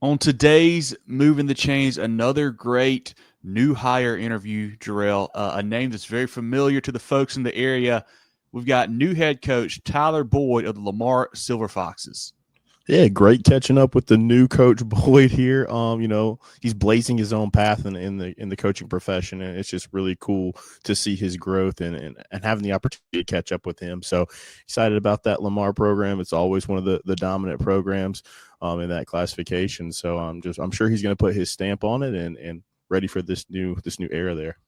On today's Moving the Chains, another great new hire interview, Jerel, a name that's very familiar to the folks in the area. We've got new head coach Tyler Boyd of the Lamar Silver Foxes. Yeah, great catching up with the new coach Boyd here. He's blazing his own path in the coaching profession, and it's just really cool to see his growth and having the opportunity to catch up with him. So excited about that Lamar program. It's always one of the dominant programs in that classification. So I'm sure he's going to put his stamp on it and ready for this new era there.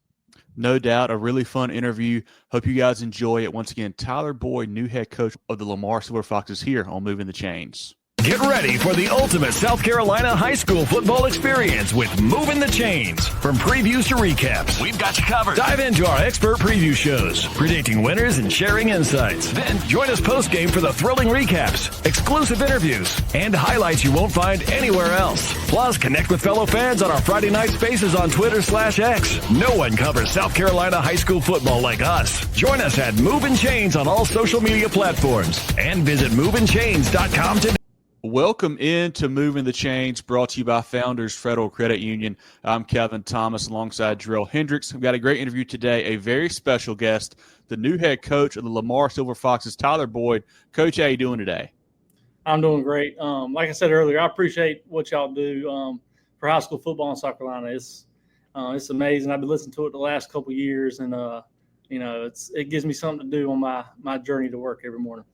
No doubt, a really fun interview. Hope you guys enjoy it. Once again, Tyler Boyd, new head coach of the Lamar Silver Foxes here on Moving the Chains. Get ready for the ultimate South Carolina high school football experience with Movin' the Chains. From previews to recaps, we've got you covered. Dive into our expert preview shows, predicting winners and sharing insights. Then join us post-game for the thrilling recaps, exclusive interviews, and highlights you won't find anywhere else. Plus, connect with fellow fans on our Friday night spaces on Twitter/X. No one covers South Carolina high school football like us. Join us at Movin' Chains on all social media platforms and visit movinchains.com today. Welcome into Moving the Chains, brought to you by Founders Federal Credit Union. I'm Kevin Thomas alongside Jerel Hendricks. We've got a great interview today, a very special guest, the new head coach of the Lamar Silver Foxes, Tyler Boyd. Coach, how you doing today? I'm doing great. Like I said earlier, I appreciate what y'all do for high school football in South Carolina. It's amazing. I've been listening to it the last couple of years, and it gives me something to do on my journey to work every morning.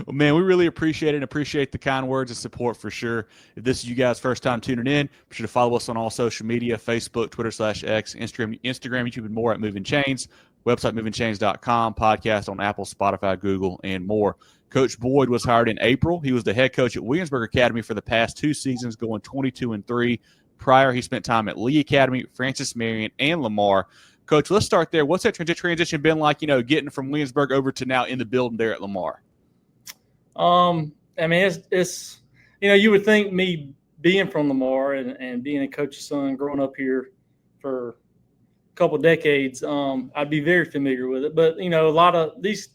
Well, man, we really appreciate it and appreciate the kind words of support for sure. If this is you guys' first time tuning in, be sure to follow us on all social media, Facebook, Twitter/X, Instagram, YouTube, and more at Moving Chains, website movingchains.com, podcast on Apple, Spotify, Google, and more. Coach Boyd was hired in April. He was the head coach at Williamsburg Academy for the past 2 seasons, going 22-3. Prior, he spent time at Lee Academy, Francis Marion, and Lamar. Coach, let's start there. What's that transition been like, getting from Williamsburg over to now in the building there at Lamar? It's you would think me being from Lamar and being a coach's son, growing up here for a couple of decades, I'd be very familiar with it. But, a lot of these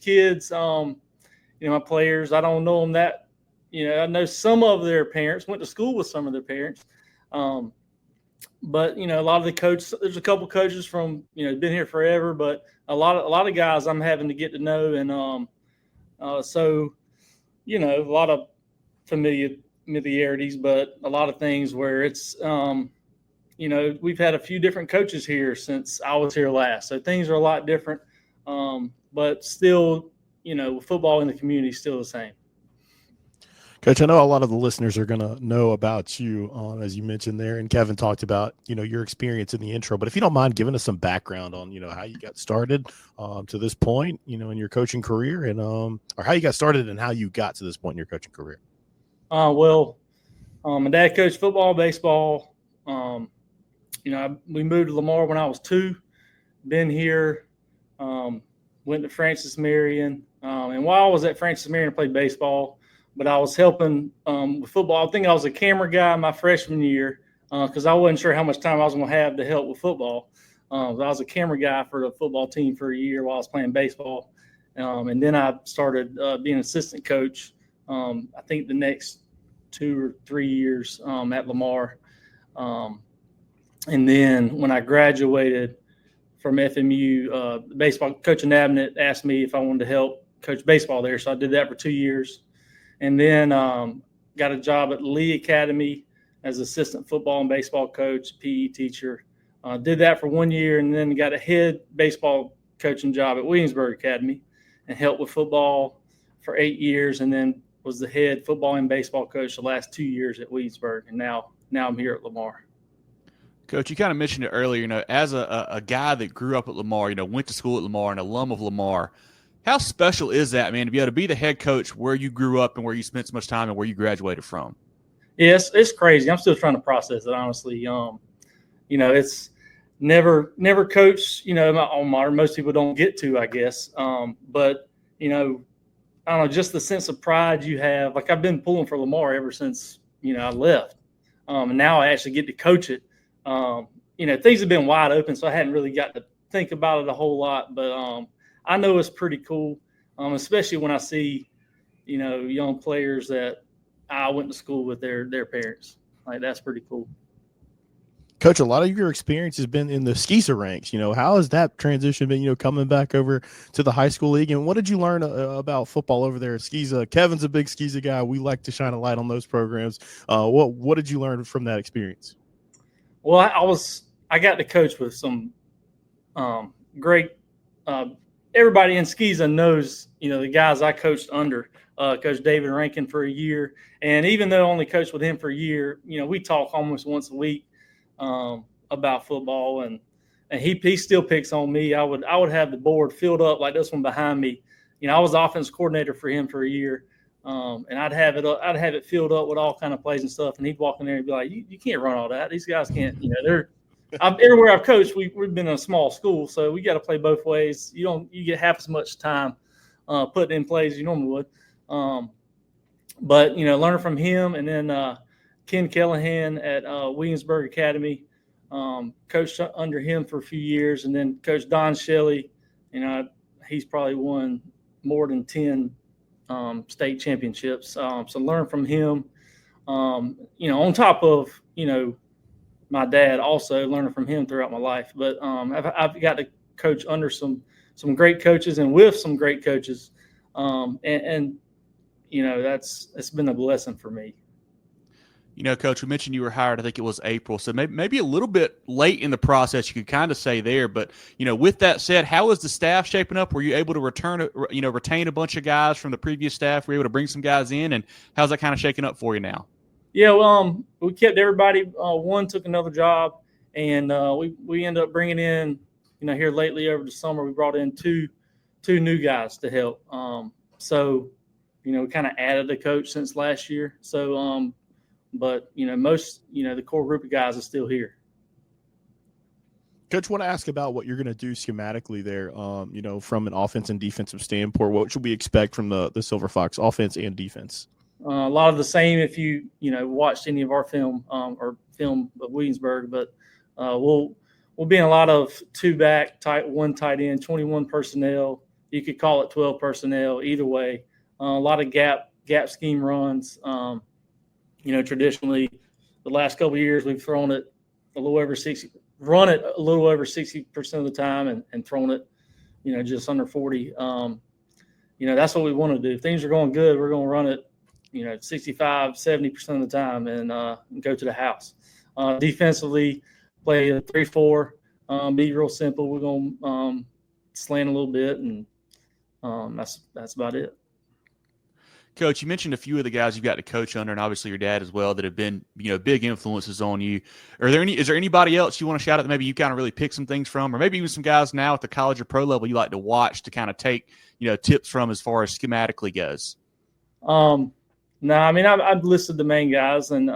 kids, my players, I don't know them that, I know some of their parents, went to school with some of their parents. But, a lot of the coaches, there's a couple coaches from, been here forever, but a lot of guys I'm having to get to know. And, a lot of familiarities, but a lot of things where it's, we've had a few different coaches here since I was here last. So things are a lot different, but still, football in the community is still the same. Coach, I know a lot of the listeners are going to know about you, as you mentioned there, and Kevin talked about, your experience in the intro. But if you don't mind giving us some background on, how you got started to this point, in your coaching career, and or how you got started and how you got to this point in your coaching career. My dad coached football, baseball. We moved to Lamar when I was 2. Been here, went to Francis Marion, and while I was at Francis Marion, I played baseball. But I was helping with football. I think I was a camera guy my freshman year because I wasn't sure how much time I was going to have to help with football. I was a camera guy for the football team for a year while I was playing baseball. And then I started being an assistant coach, I think the next 2 or 3 years at Lamar. And then when I graduated from FMU, baseball coach Abnett asked me if I wanted to help coach baseball there. So I did that for 2 years. And then got a job at Lee Academy as assistant football and baseball coach, PE teacher. Did that for 1 year, and then got a head baseball coaching job at Williamsburg Academy and helped with football for 8 years, and then was the head football and baseball coach the last 2 years at Williamsburg. And now I'm here at Lamar. Coach, you kind of mentioned it earlier, as a guy that grew up at Lamar, went to school at Lamar, an alum of Lamar. How special is that, man, to be able to be the head coach where you grew up and where you spent so much time and where you graduated from? Yes, it's crazy. I'm still trying to process it, honestly. It's never coached, my alma mater. Most people don't get to, I guess. But, I don't know, just the sense of pride you have. Like, I've been pulling for Lamar ever since, I left. And now I actually get to coach it. Things have been wide open, so I hadn't really got to think about it a whole lot. But, I know it's pretty cool, especially when I see, young players that I went to school with their parents. Like, that's pretty cool. Coach, a lot of your experience has been in the SCISA ranks. How has that transition been, coming back over to the high school league? And what did you learn about football over there at SCISA? Kevin's a big SCISA guy. We like to shine a light on those programs. What did you learn from that experience? Well, I got to coach with some great everybody in SCISA knows, the guys I coached under. Coach David Rankin for a year. And even though I only coached with him for a year, we talk almost once a week about football, and he still picks on me. I would have the board filled up like this one behind me. I was offense coordinator for him for a year, and I'd have it filled up with all kind of plays and stuff. And he'd walk in there and be like, "You can't run all that. These guys can't." Everywhere I've coached, we've been in a small school, so we got to play both ways. You get half as much time putting in plays as you normally would. But learning from him, and then Ken Callahan at Williamsburg Academy, coached under him for a few years, and then Coach Don Shelley. He's probably won more than 10 state championships. So learn from him. On top of my dad, also learning from him throughout my life. But I've got to coach under some great coaches and with some great coaches, and it's been a blessing for me. Coach, we mentioned you were hired, I think it was April, so maybe a little bit late in the process, you could kind of say there. But, with that said, how is the staff shaping up? Were you able to retain a bunch of guys from the previous staff? Were you able to bring some guys in? And how's that kind of shaking up for you now? Yeah, well, we kept everybody. One took another job, and we ended up bringing in, here lately over the summer, we brought in two new guys to help. So, we kind of added a coach since last year. So, but, most, the core group of guys are still here. Coach, I want to ask about what you're going to do schematically there, from an offense and defensive standpoint. What should we expect from the Silver Fox offense and defense? A lot of the same if you watched any of our film or film of Williamsburg, but we'll be in a lot of two-back, one tight end, 21 personnel. You could call it 12 personnel, either way. A lot of gap scheme runs. Traditionally, the last couple of years we've thrown it a little over 60, run it a little over 60% of the time, and thrown it, just under 40. That's what we want to do. If things are going good, we're going to run it, 65, 70% of the time, and go to the house. Defensively, play a 3-4, be real simple. We're going to slant a little bit, and that's about it. Coach, you mentioned a few of the guys you've got to coach under, and obviously your dad as well, that have been, big influences on you. Is there anybody else you want to shout out that maybe you kind of really pick some things from, or maybe even some guys now at the college or pro level you like to watch to kind of take, tips from as far as schematically goes? No, I mean, I've listed the main guys, and,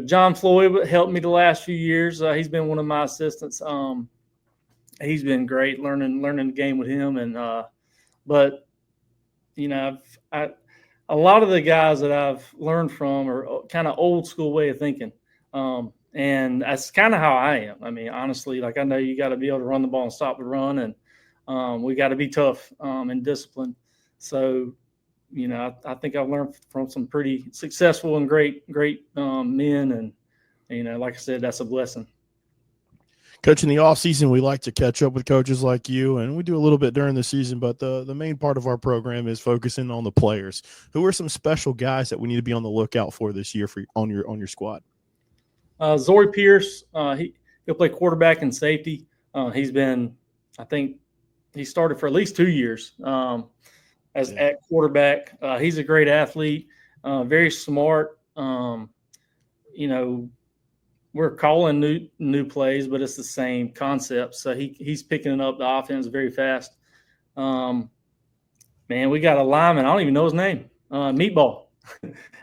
John Floyd helped me the last few years. He's been one of my assistants. He's been great learning the game with him. And, but, a lot of the guys that I've learned from are kind of old school way of thinking. And that's kind of how I am. I mean, honestly, I know you got to be able to run the ball and stop the run, and we got to be tough and disciplined. So, I think I've learned from some pretty successful and great men. And, like I said, that's a blessing. Coach, in the offseason, we like to catch up with coaches like you, and we do a little bit during the season, but the main part of our program is focusing on the players. Who are some special guys that we need to be on the lookout for this year on your squad? Zori Pierce, he'll play quarterback and safety. He started for at least 2 years at quarterback. He's a great athlete, very smart. We're calling new plays, but it's the same concept. So he's picking up the offense very fast. Man, we got a lineman. I don't even know his name. Meatball.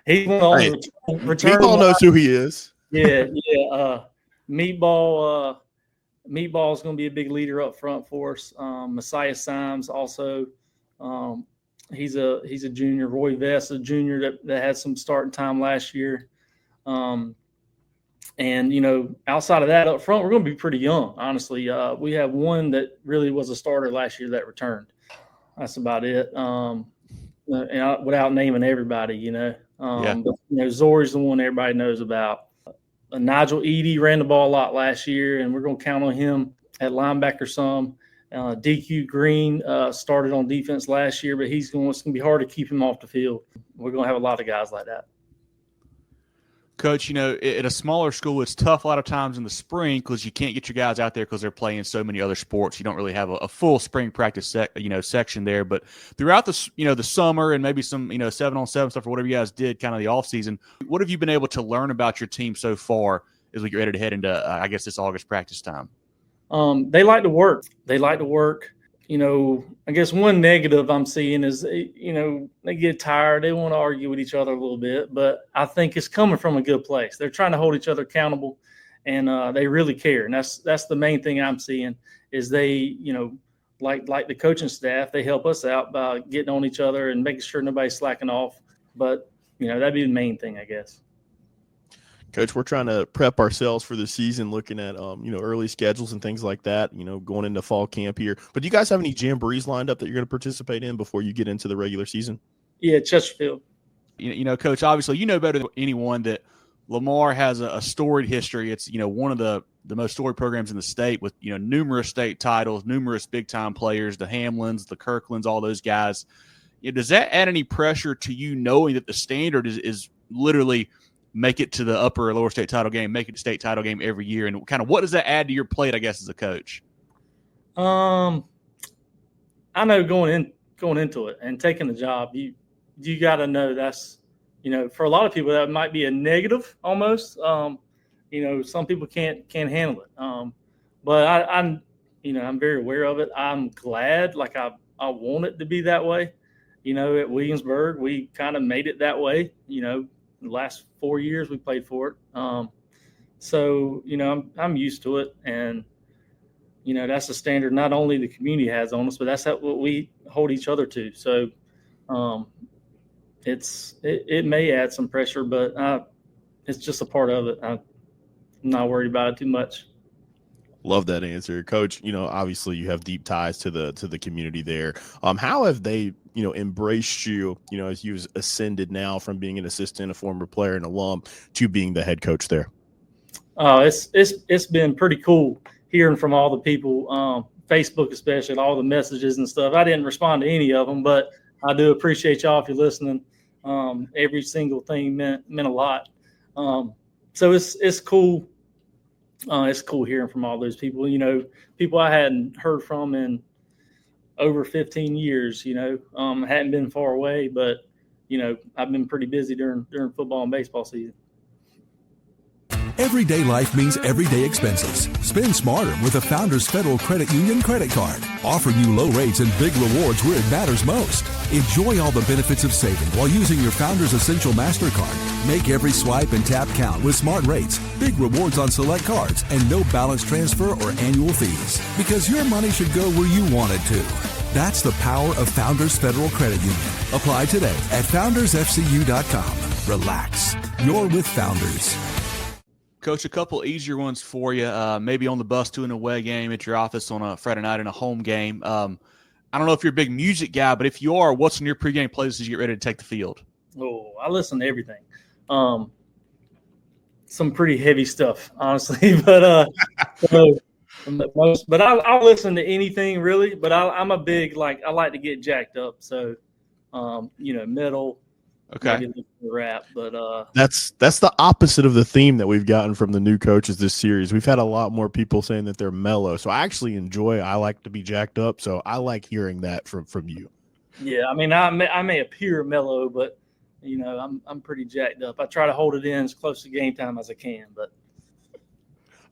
He's one of the return. Meatball knows who he is. Yeah. Meatball. Meatball's going to be a big leader up front for us. Messiah Symes also. He's a junior. Roy Vest, a junior that had some starting time last year. And, outside of that up front, we're going to be pretty young, honestly. We have one that really was a starter last year that returned. That's about it. And without naming everybody, But, Zori's the one everybody knows about. Nigel Eady ran the ball a lot last year, and we're going to count on him at linebacker some. DQ Green started on defense last year, but it's going to be hard to keep him off the field. We're going to have a lot of guys like that. Coach, at a smaller school, it's tough a lot of times in the spring because you can't get your guys out there because they're playing so many other sports. You don't really have a full spring practice section there. But throughout the summer and maybe some 7-on-7 stuff or whatever you guys did, kind of the off season, what have you been able to learn about your team so far as we get ready to head into this August practice time? They like to work. I guess one negative I'm seeing is, they get tired. They want to argue with each other a little bit, but I think it's coming from a good place. They're trying to hold each other accountable, and they really care. And that's the main thing I'm seeing is they, like the coaching staff, they help us out by getting on each other and making sure nobody's slacking off. But, that'd be the main thing, I guess. Coach, we're trying to prep ourselves for the season, looking at early schedules and things like that, going into fall camp here. But do you guys have any jamborees lined up that you're going to participate in before you get into the regular season? Yeah, Chesterfield. Coach, obviously you know better than anyone that Lamar has a storied history. It's one of the most storied programs in the state with numerous state titles, numerous big time players, the Hamlins, the Kirklands, all those guys. Does that add any pressure to you knowing that the standard is literally make it to the upper or lower state title game, make it to state title game every year? And kind of what does that add to your plate, I guess, as a coach? I know going into it and taking the job, you got to know that's, for a lot of people that might be a negative almost. Some people can't handle it. But I'm very aware of it. I'm glad, I want it to be that way. At Williamsburg, we kind of made it that way, the last 4 years we played for it. So, I'm used to it. And, that's the standard not only the community has on us, but that's what we hold each other to. So it may add some pressure, but it's just a part of it. I'm not worried about it too much. Love that answer, Coach. Obviously you have deep ties to the community there. How have they, embraced you, as you've ascended now from being an assistant, a former player, and alum to being the head coach there? It's been pretty cool hearing from all the people, Facebook especially, all the messages and stuff. I didn't respond to any of them, but I do appreciate y'all if you're listening. Every single thing meant a lot. So it's cool. It's cool hearing from all those people, people I hadn't heard from in over 15 years, hadn't been far away, but, I've been pretty busy during football and baseball season. Everyday life means everyday expenses. Spend smarter with a Founders Federal Credit Union credit card, offering you low rates and big rewards where it matters most. Enjoy all the benefits of saving while using your Founders Essential MasterCard. Make every swipe and tap count with smart rates, big rewards on select cards, and no balance transfer or annual fees. Because your money should go where you want it to. That's the power of Founders Federal Credit Union. Apply today at foundersfcu.com. Relax. You're with Founders. Coach, a couple easier ones for you. Maybe on the bus to an away game at your office on a Friday night in a home game. I don't know if you're a big music guy, but if you are, what's in your pregame playlist as you get ready to take the field? Oh, I listen to everything. Some pretty heavy stuff, honestly, but I'll listen to anything really. But I'm a big I like to get jacked up, so metal. Okay. Rap, but that's the opposite of the theme that we've gotten from the new coaches this series. We've had a lot more people saying that they're mellow. So I actually I like to be jacked up. So I like hearing that from you. Yeah, I mean, I may appear mellow, but I'm pretty jacked up. I try to hold it in as close to game time as I can, but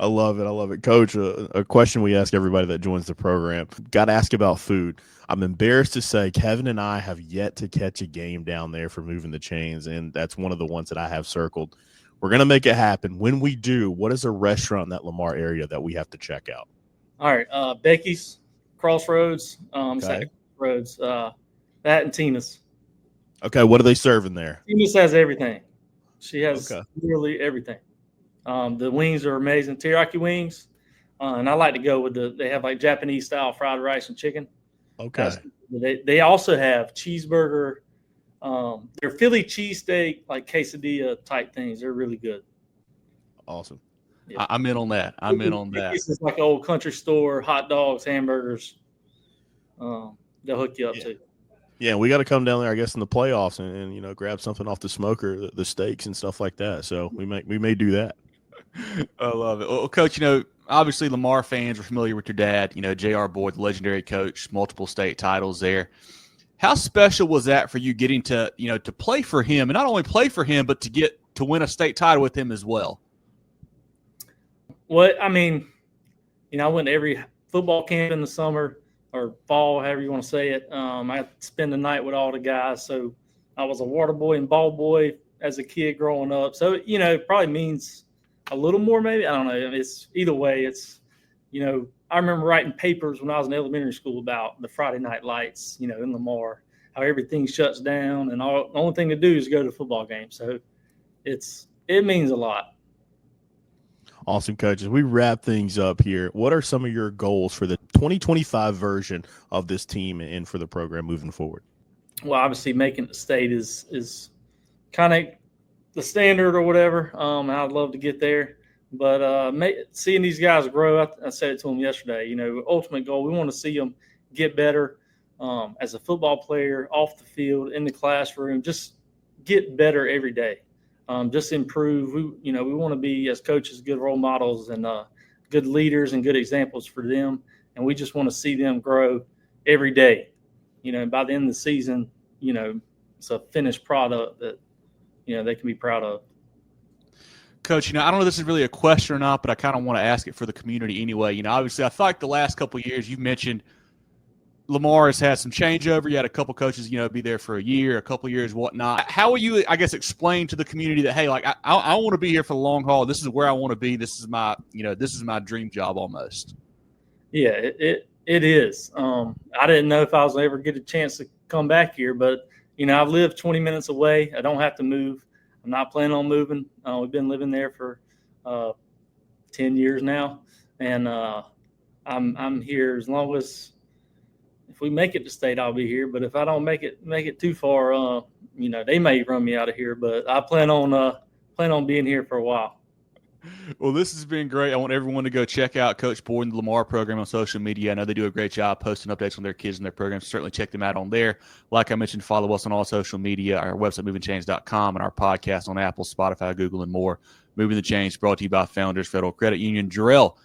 I love it. Coach, a question we ask everybody that joins the program. Got to ask about food. I'm embarrassed to say Kevin and I have yet to catch a game down there for Moving the Chains, and that's one of the ones that I have circled. We're going to make it happen. When we do, what is a restaurant in that Lamar area that we have to check out? All right, Becky's, Crossroads, Crossroads, that and Tina's. Okay, what are they serving there? Tina's has everything. She has literally everything. The wings are amazing, teriyaki wings, and I like to go with they have Japanese style fried rice and chicken. Okay. They also have cheeseburger, They're Philly cheesesteak, like quesadilla type things. They're really good. Awesome. Yeah. I'm in on that. It's like an old country store, hot dogs, hamburgers. They'll hook you up too. Yeah, we got to come down there, I guess, in the playoffs and grab something off the smoker, the steaks and stuff like that. So we may do that. I love it. Well, Coach, obviously Lamar fans are familiar with your dad, J.R. Boyd, the legendary coach, multiple state titles there. How special was that for you getting to, to play for him, and not only play for him, but to get to win a state title with him as well? Well, I mean, I went to every football camp in the summer or fall, however you want to say it. I spend the night with all the guys. So I was a water boy and ball boy as a kid growing up. So, it probably means a little more maybe. I don't know. It's either way. It's, I remember writing papers when I was in elementary school about the Friday night lights, in Lamar, how everything shuts down and the only thing to do is go to the football game. So it means a lot. Awesome, Coach. As we wrap things up here, what are some of your goals for the 2025 version of this team and for the program moving forward? Well, obviously making the state is kind of the standard or whatever. I'd love to get there. But seeing these guys grow, I said it to them yesterday, ultimate goal, we want to see them get better as a football player, off the field, in the classroom, just get better every day. Just improve. We want to be, as coaches, good role models and good leaders and good examples for them. And we just want to see them grow every day. By the end of the season, it's a finished product that, they can be proud of. Coach, I don't know if this is really a question or not, but I kind of want to ask it for the community anyway. Obviously, I feel like the last couple of years you've mentioned Lamar has had some changeover. You had a couple coaches, be there for a year, a couple of years, whatnot. How will you, I guess, explain to the community that, hey, like I want to be here for the long haul. This is where I want to be. This is my, this is my dream job almost. Yeah, it is. I didn't know if I was going to ever get a chance to come back here, but I've lived 20 minutes away. I don't have to move. I'm not planning on moving. We've been living there for 10 years now, and I'm here as long as. If we make it to state, I'll be here. But if I don't make it too far, they may run me out of here. But I plan on being here for a while. Well, this has been great. I want everyone to go check out Coach Boyd and the Lamar program on social media. I know they do a great job posting updates on their kids and their programs. Certainly check them out on there. Like I mentioned, follow us on all social media, our website, movingchains.com, and our podcast on Apple, Spotify, Google, and more. Moving the Chains, brought to you by Founders Federal Credit Union. Jerel,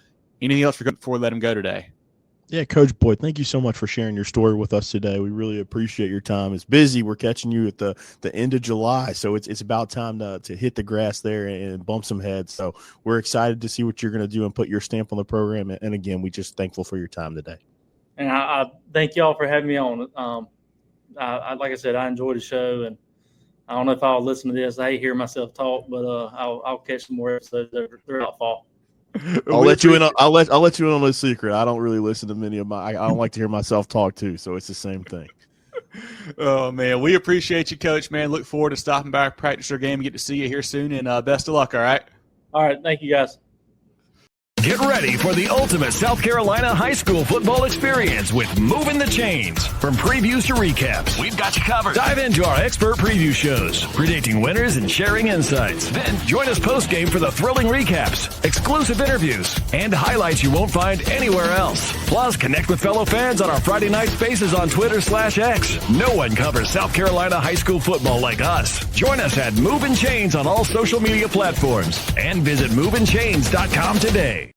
anything else before we let him go today? Yeah, Coach Boyd, thank you so much for sharing your story with us today. We really appreciate your time. It's busy. We're catching you at the end of July, so it's about time to hit the grass there and bump some heads. So we're excited to see what you're going to do and put your stamp on the program. And again, we're just thankful for your time today. And I thank y'all for having me on. Like I said, I enjoyed the show, and I don't know if I'll listen to this. I hate hearing myself talk, but I'll catch some more episodes throughout fall. I'll let you in on a secret. I don't really listen to many of I don't like to hear myself talk too, so it's the same thing. Oh man, we appreciate you, Coach. Man, look forward to stopping by, practice our game, and get to see you here soon. And best of luck. All right. All right. Thank you, guys. Get ready for the ultimate South Carolina high school football experience with Movin the Chains. From previews to recaps, we've got you covered. Dive into our expert preview shows, predicting winners and sharing insights. Then join us post-game for the thrilling recaps, exclusive interviews, and highlights you won't find anywhere else. Plus, connect with fellow fans on our Friday night spaces on Twitter/X. No one covers South Carolina high school football like us. Join us at Movin Chains on all social media platforms and visit movinchains.com today.